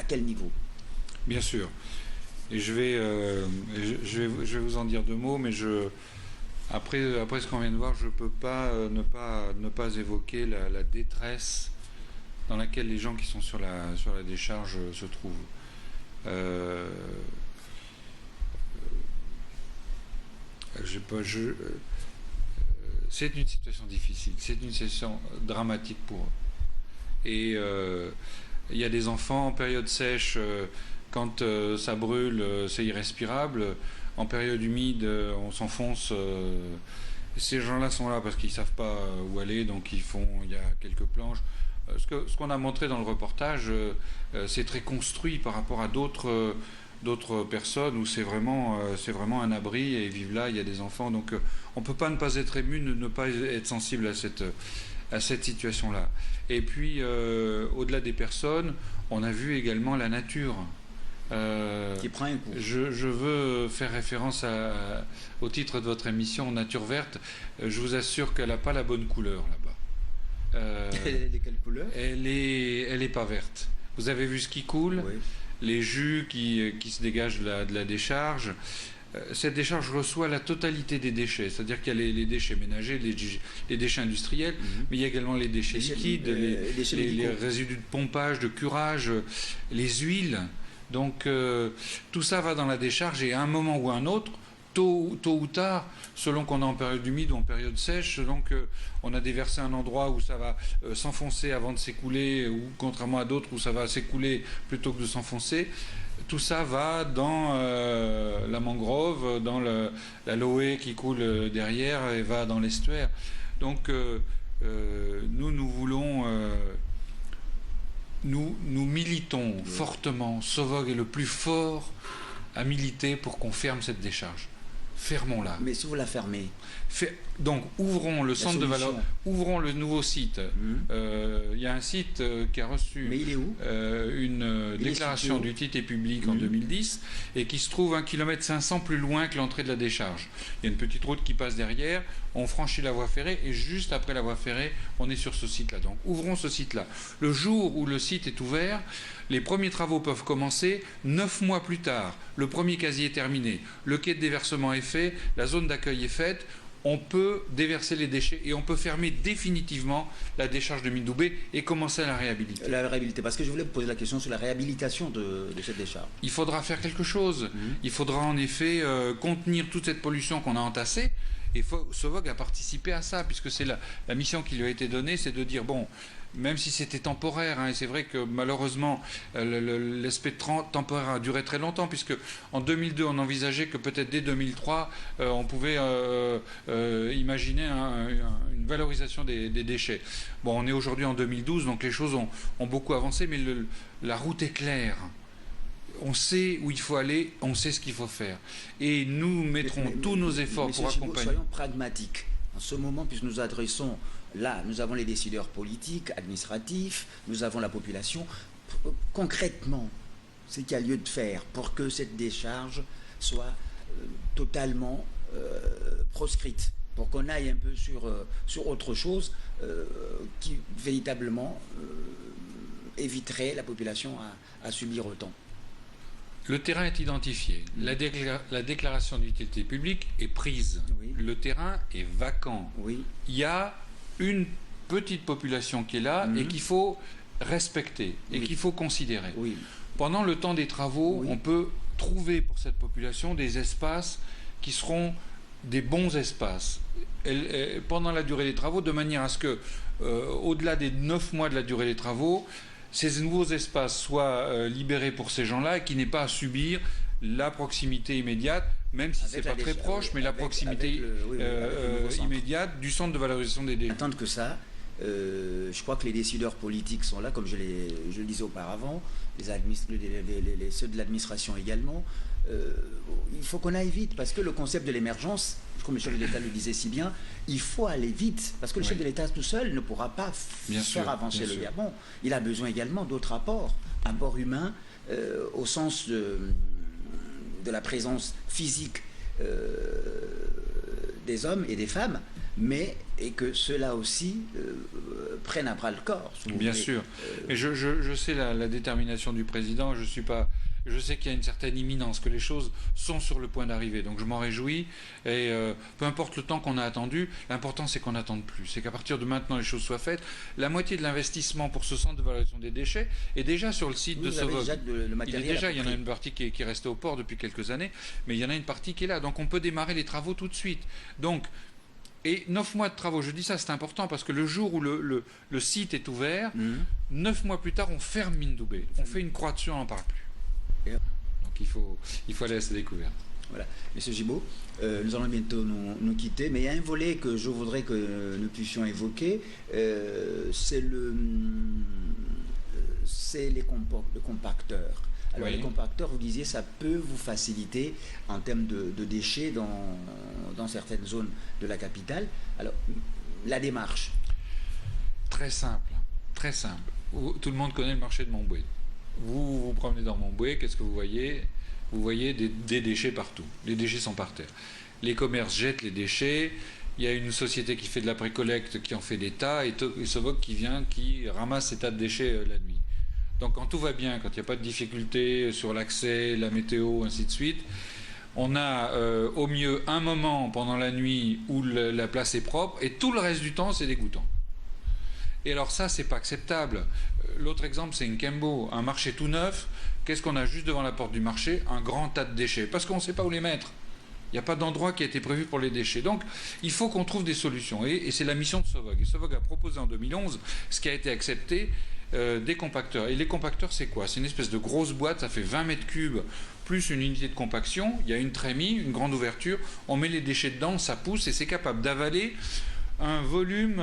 quel niveau? Bien sûr. Et je vais vous en dire deux mots, mais après ce qu'on vient de voir, je ne peux pas ne pas évoquer la détresse dans laquelle les gens qui sont sur la décharge se trouvent. C'est une situation difficile, c'est une situation dramatique pour eux. Et il y a des enfants en période sèche, quand ça brûle, c'est irrespirable. En période humide, on s'enfonce. Ces gens-là sont là parce qu'ils ne savent pas où aller, donc il y a quelques planches. Ce qu'on a montré dans le reportage, c'est très construit par rapport à d'autres personnes où c'est vraiment un abri et ils vivent là, il y a des enfants. Donc on ne peut pas ne pas être ému, ne pas être sensible à cette situation-là. Et puis, au-delà des personnes, on a vu également la nature. Qui prend un coup. Je veux faire référence au titre de votre émission, Nature verte. Je vous assure qu'elle n'a pas la bonne couleur là-bas. Elle est quelle couleur? Elle est pas verte. Vous avez vu ce qui coule, oui. Les jus qui se dégagent de la décharge. Cette décharge reçoit la totalité des déchets, c'est-à-dire qu'il y a les déchets ménagers, les déchets industriels, mais il y a également les déchets liquides, les résidus de pompage, de curage, les huiles. Donc tout ça va dans la décharge et à un moment ou à un autre, tôt ou tard, selon qu'on est en période humide ou en période sèche, selon qu'on a déversé un endroit où ça va s'enfoncer avant de s'écouler, ou contrairement à d'autres où ça va s'écouler plutôt que de s'enfoncer, tout ça va dans la mangrove, dans l'aloe qui coule derrière et va dans l'estuaire. Donc nous voulons... Nous militons fortement, Sauvog est le plus fort à militer pour qu'on ferme cette décharge. Fermons-la. Mais si vous la fermez... Donc, ouvrons le centre de valeur, ouvrons le nouveau site. Il y a un site qui a reçu une déclaration d'utilité publique en 2010 et qui se trouve 1,5 km plus loin que l'entrée de la décharge. Il y a une petite route qui passe derrière, on franchit la voie ferrée et juste après la voie ferrée, on est sur ce site-là. Donc, ouvrons ce site-là. Le jour où le site est ouvert, les premiers travaux peuvent commencer 9 mois plus tard. Le premier casier est terminé, le quai de déversement est fait, la zone d'accueil est faite. On peut déverser les déchets et on peut fermer définitivement la décharge de Mindoubé et commencer à la réhabiliter. La réhabiliter, parce que je voulais vous poser la question sur la réhabilitation de cette décharge. Il faudra faire quelque chose. Il faudra en effet contenir toute cette pollution qu'on a entassée. Et Sauvog a participé à ça, puisque c'est la mission qui lui a été donnée, c'est de dire, bon, même si c'était temporaire, et c'est vrai que malheureusement, l'aspect temporaire a duré très longtemps, puisque en 2002, on envisageait que peut-être dès 2003, on pouvait imaginer une valorisation des déchets. Bon, on est aujourd'hui en 2012, donc les choses ont beaucoup avancé, mais la route est claire. On sait où il faut aller, on sait ce qu'il faut faire. Et nous mettrons tous nos efforts pour accompagner. Soyons pragmatiques. En ce moment, puisque nous adressons, là, nous avons les décideurs politiques, administratifs, nous avons la population. Concrètement, ce qu'il y a lieu de faire pour que cette décharge soit totalement proscrite, pour qu'on aille un peu sur autre chose qui véritablement éviterait la population à subir autant. Le terrain est identifié. La déclaration d'utilité publique est prise. Oui. Le terrain est vacant. Oui. Il y a une petite population qui est là et qu'il faut respecter et qu'il faut considérer. Oui. Pendant le temps des travaux, on peut trouver pour cette population des espaces qui seront des bons espaces pendant la durée des travaux, de manière à ce que, au-delà des 9 mois de la durée des travaux, ces nouveaux espaces soient libérés pour ces gens-là et qui n'aient pas à subir la proximité immédiate, même si ce n'est pas très proche, mais la proximité immédiate du centre de valorisation des déchets. Attendre que ça, je crois que les décideurs politiques sont là, comme je le disais auparavant, ceux de l'administration également. Il faut qu'on aille vite, parce que le concept de l'émergence, comme le chef de l'État le disait si bien, il faut aller vite, parce que le chef de l'État tout seul ne pourra pas faire avancer le Gabon. Il a besoin également d'autres apports humains, au sens de la présence physique des hommes et des femmes, et que ceux-là aussi prennent à bras le corps. Bien sûr. Et je sais la détermination du président. Je sais qu'il y a une certaine imminence, que les choses sont sur le point d'arriver. Donc je m'en réjouis. Et peu importe le temps qu'on a attendu, l'important c'est qu'on n'attende plus. C'est qu'à partir de maintenant, les choses soient faites. La moitié de l'investissement pour ce centre de valorisation des déchets est déjà sur le site de Sovog. Il y en a une partie qui est restée au port depuis quelques années, mais il y en a une partie qui est là. Donc on peut démarrer les travaux tout de suite. Donc, et 9 mois de travaux, je dis ça, c'est important parce que le jour où le site est ouvert, 9 mois plus tard, on ferme Mindoubé. On fait une croix dessus, on n'en parle plus. Donc il faut aller à sa découverte. Voilà. Monsieur Gibault, nous allons bientôt nous quitter, mais il y a un volet que je voudrais que nous puissions évoquer, c'est le compacteur. Alors les compacteurs, vous disiez, ça peut vous faciliter en termes de déchets dans certaines zones de la capitale. Alors, la démarche. Très simple, très simple. Tout le monde connaît le marché de Montbouet. Vous vous promenez dans Montbouet, qu'est-ce que vous voyez? Vous voyez des déchets partout. Les déchets sont par terre. Les commerces jettent les déchets. Il y a une société qui fait de la précollecte, qui en fait des tas, et Sovog qui ramasse ces tas de déchets la nuit. Donc quand tout va bien, quand il n'y a pas de difficulté sur l'accès, la météo, ainsi de suite, on a au mieux un moment pendant la nuit où la place est propre, et tout le reste du temps, c'est dégoûtant. Et alors ça, c'est pas acceptable. L'autre exemple, c'est Nkembo, un marché tout neuf. Qu'est-ce qu'on a juste devant la porte du marché? Un grand tas de déchets, parce qu'on ne sait pas où les mettre. Il n'y a pas d'endroit qui a été prévu pour les déchets. Donc, il faut qu'on trouve des solutions. Et c'est la mission de Sovog. Et Sovog a proposé en 2011, ce qui a été accepté, des compacteurs. Et les compacteurs, c'est quoi? C'est une espèce de grosse boîte, ça fait 20 mètres cubes, plus une unité de compaction. Il y a une trémie, une grande ouverture. On met les déchets dedans, ça pousse et c'est capable d'avaler un volume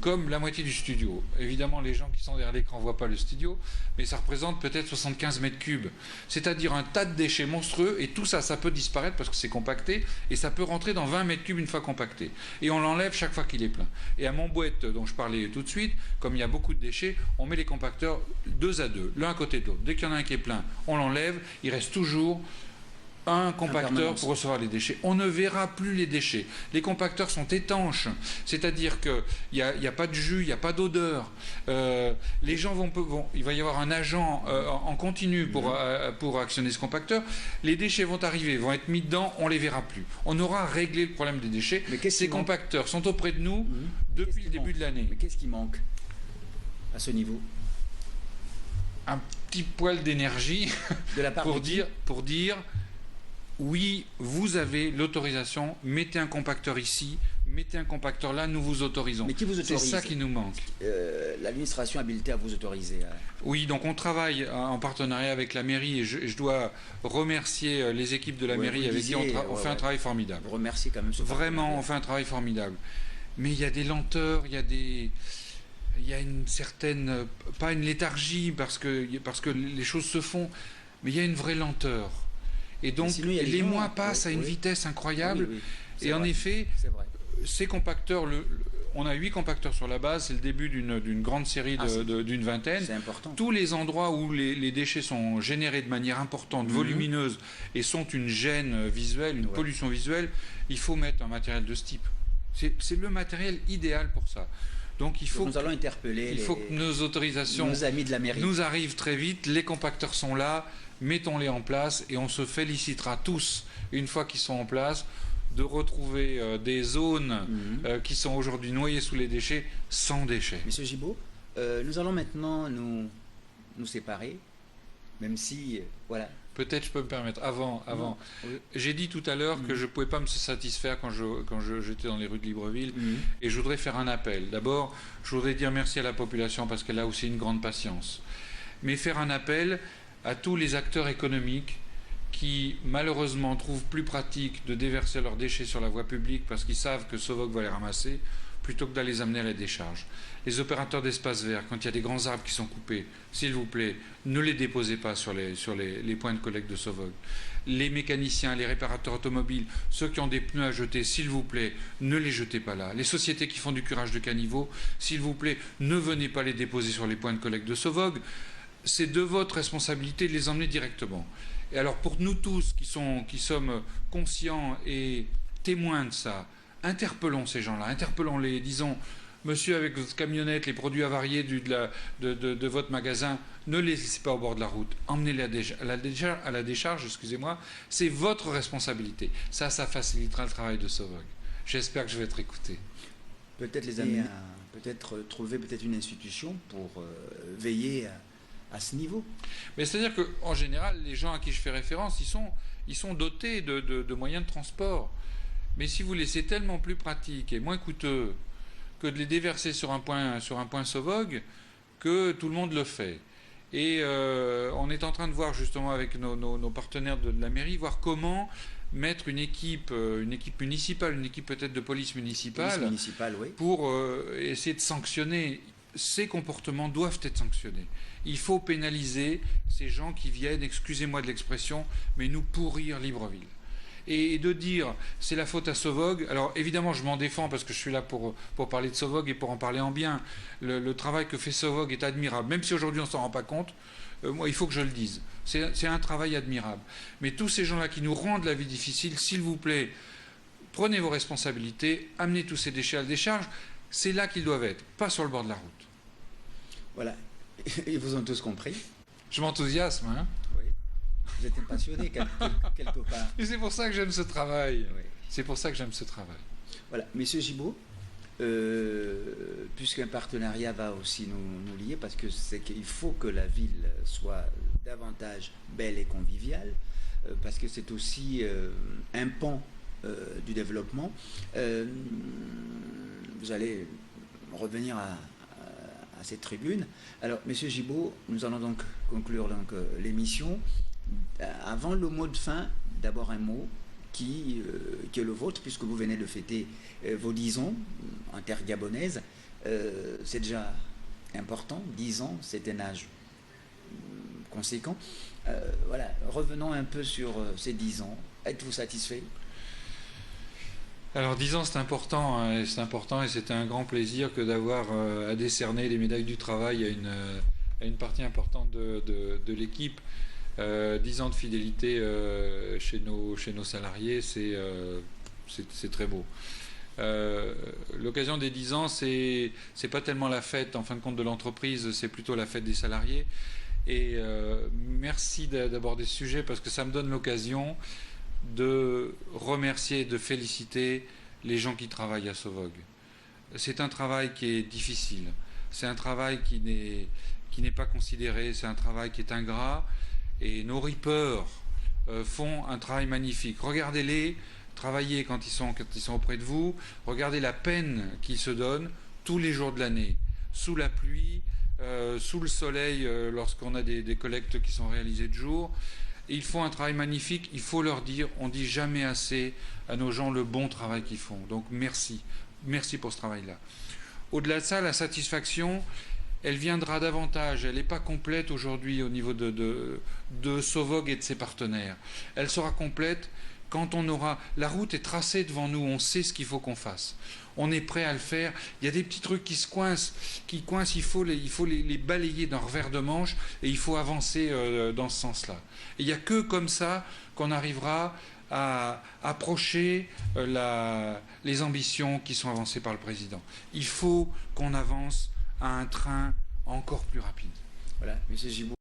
comme la moitié du studio. Évidemment, les gens qui sont derrière l'écran ne voient pas le studio, mais ça représente peut-être 75 mètres cubes. C'est-à-dire un tas de déchets monstrueux, et tout ça, ça peut disparaître parce que c'est compacté, et ça peut rentrer dans 20 mètres cubes une fois compacté. Et on l'enlève chaque fois qu'il est plein. Et à Montbouet, dont je parlais tout de suite, comme il y a beaucoup de déchets, on met les compacteurs 2 à 2, l'un à côté de l'autre. Dès qu'il y en a un qui est plein, on l'enlève, il reste toujours un compacteur pour recevoir les déchets. On ne verra plus les déchets. Les compacteurs sont étanches, c'est-à-dire qu'il n'y a pas de jus, il n'y a pas d'odeur. Les gens il va y avoir un agent en continu pour actionner ce compacteur. Les déchets vont arriver, vont être mis dedans, on ne les verra plus. On aura réglé le problème des déchets. Ces compacteurs sont auprès de nous depuis le début de l'année. Mais qu'est-ce qui manque à ce niveau? Un petit poil d'énergie pour dire oui, vous avez l'autorisation, mettez un compacteur ici, mettez un compacteur là, nous vous autorisons. Mais qui vous autorise? C'est ça qui nous manque. L'administration habilitée à vous autoriser. Oui, donc on travaille en partenariat avec la mairie et je dois remercier les équipes de la mairie avec qui on fait un travail formidable. Vous remerciez quand même ce Vraiment, on fait un travail formidable. Mais il y a des lenteurs, il y a une certaine, pas une léthargie parce que les choses se font, mais il y a une vraie lenteur. Et donc, les mois passent à une vitesse incroyable. Et en effet, ces compacteurs, on a 8 compacteurs sur la base, c'est le début d'une grande série d'une vingtaine. C'est important. Tous les endroits où les déchets sont générés de manière importante, volumineuse, et sont une gêne visuelle, une pollution visuelle, il faut mettre un matériel de ce type. C'est le matériel idéal pour ça. Donc nous allons interpeller il faut que nos autorisations nos amis de la mairie nous arrivent très vite. Les compacteurs sont là, mettons-les en place et on se félicitera tous, une fois qu'ils sont en place, de retrouver des zones qui sont aujourd'hui noyées sous les déchets sans déchets. Monsieur Gibault, nous allons maintenant nous séparer, même si voilà. Peut-être je peux me permettre, avant. J'ai dit tout à l'heure que je ne pouvais pas me satisfaire quand j'étais dans les rues de Libreville, et je voudrais faire un appel. D'abord, je voudrais dire merci à la population parce qu'elle a aussi une grande patience. Mais faire un appel à tous les acteurs économiques qui, malheureusement, trouvent plus pratique de déverser leurs déchets sur la voie publique parce qu'ils savent que Sovog va les ramasser, plutôt que d'aller les amener à la décharge. Les opérateurs d'espaces verts, quand il y a des grands arbres qui sont coupés, s'il vous plaît, ne les déposez pas sur les points de collecte de Sovog. Les mécaniciens, les réparateurs automobiles, ceux qui ont des pneus à jeter, s'il vous plaît, ne les jetez pas là. Les sociétés qui font du curage de caniveaux, s'il vous plaît, ne venez pas les déposer sur les points de collecte de Sovog. C'est de votre responsabilité de les emmener directement. Et alors pour nous tous qui sommes conscients et témoins de ça, interpellons ces gens-là, interpellons-les, disons, monsieur avec votre camionnette, les produits avariés de votre magasin, ne les laissez pas au bord de la route, emmenez-les à la décharge, excusez-moi, c'est votre responsabilité. Ça facilitera le travail de Sovog. J'espère que je vais être écouté. Peut-être les amener à trouver peut-être une institution pour veiller à ce niveau. Mais c'est-à-dire qu'en général, les gens à qui je fais référence, ils sont dotés de moyens de transport. Mais si vous laissez tellement plus pratique et moins coûteux que de les déverser sur un point Sovog, que tout le monde le fait. Et on est en train de voir justement avec nos partenaires de la mairie, voir comment mettre une équipe municipale, une équipe peut-être de police municipale, oui, pour essayer de sanctionner. Ces comportements doivent être sanctionnés. Il faut pénaliser ces gens qui viennent, excusez-moi de l'expression, mais nous pourrir Libreville. Et de dire c'est la faute à Sovog. Alors évidemment je m'en défends parce que je suis là pour parler de Sovog et pour en parler en bien. Le travail que fait Sovog est admirable, même si aujourd'hui on ne s'en rend pas compte. Moi il faut que je le dise. C'est un travail admirable. Mais tous ces gens-là qui nous rendent la vie difficile, s'il vous plaît, prenez vos responsabilités, amenez tous ces déchets à la décharge. C'est là qu'ils doivent être, pas sur le bord de la route. Voilà, ils vous ont tous compris. Je m'enthousiasme, hein. Vous êtes passionné quelque part. Et c'est pour ça que j'aime ce travail. Oui. C'est pour ça que j'aime ce travail. Voilà, Monsieur Gibault, puisqu'un partenariat va aussi nous lier, parce que c'est qu'il faut que la ville soit davantage belle et conviviale, parce que c'est aussi un pan du développement. Vous allez revenir à cette tribune. Alors, Monsieur Gibault, nous allons donc conclure l'émission. Avant le mot de fin, d'abord un mot qui est le vôtre, puisque vous venez de fêter vos 10 ans en terre gabonaise. C'est déjà important, 10 ans, c'est un âge conséquent. Voilà, revenons un peu sur ces 10 ans. Êtes-vous satisfait ? Alors 10 ans c'est important et c'était un grand plaisir que d'avoir à décerner les médailles du travail à une partie importante de l'équipe. 10 ans de fidélité chez nos salariés, c'est très beau. L'occasion des 10 ans, c'est pas tellement la fête en fin de compte de l'entreprise, c'est plutôt la fête des salariés. Et merci d'aborder ce sujet parce que ça me donne l'occasion de remercier et de féliciter les gens qui travaillent à Sovog. C'est un travail qui est difficile, c'est un travail qui n'est pas considéré, c'est un travail qui est ingrat. Et nos reapers font un travail magnifique. Regardez-les travailler quand ils sont auprès de vous. Regardez la peine qu'ils se donnent tous les jours de l'année, sous la pluie, sous le soleil, lorsqu'on a des collectes qui sont réalisées de jour. Et ils font un travail magnifique. Il faut leur dire, on ne dit jamais assez à nos gens le bon travail qu'ils font. Donc merci. Merci pour ce travail-là. Au-delà de ça, la satisfaction, elle viendra davantage, elle n'est pas complète aujourd'hui au niveau de Sovog et de ses partenaires. Elle sera complète quand on aura... La route est tracée devant nous, on sait ce qu'il faut qu'on fasse. On est prêt à le faire. Il y a des petits trucs qui coincent, il faut les balayer d'un revers de manche et il faut avancer dans ce sens-là. Et il n'y a que comme ça qu'on arrivera à approcher les ambitions qui sont avancées par le président. Il faut qu'on avance à un train encore plus rapide. Voilà, M. Gibault.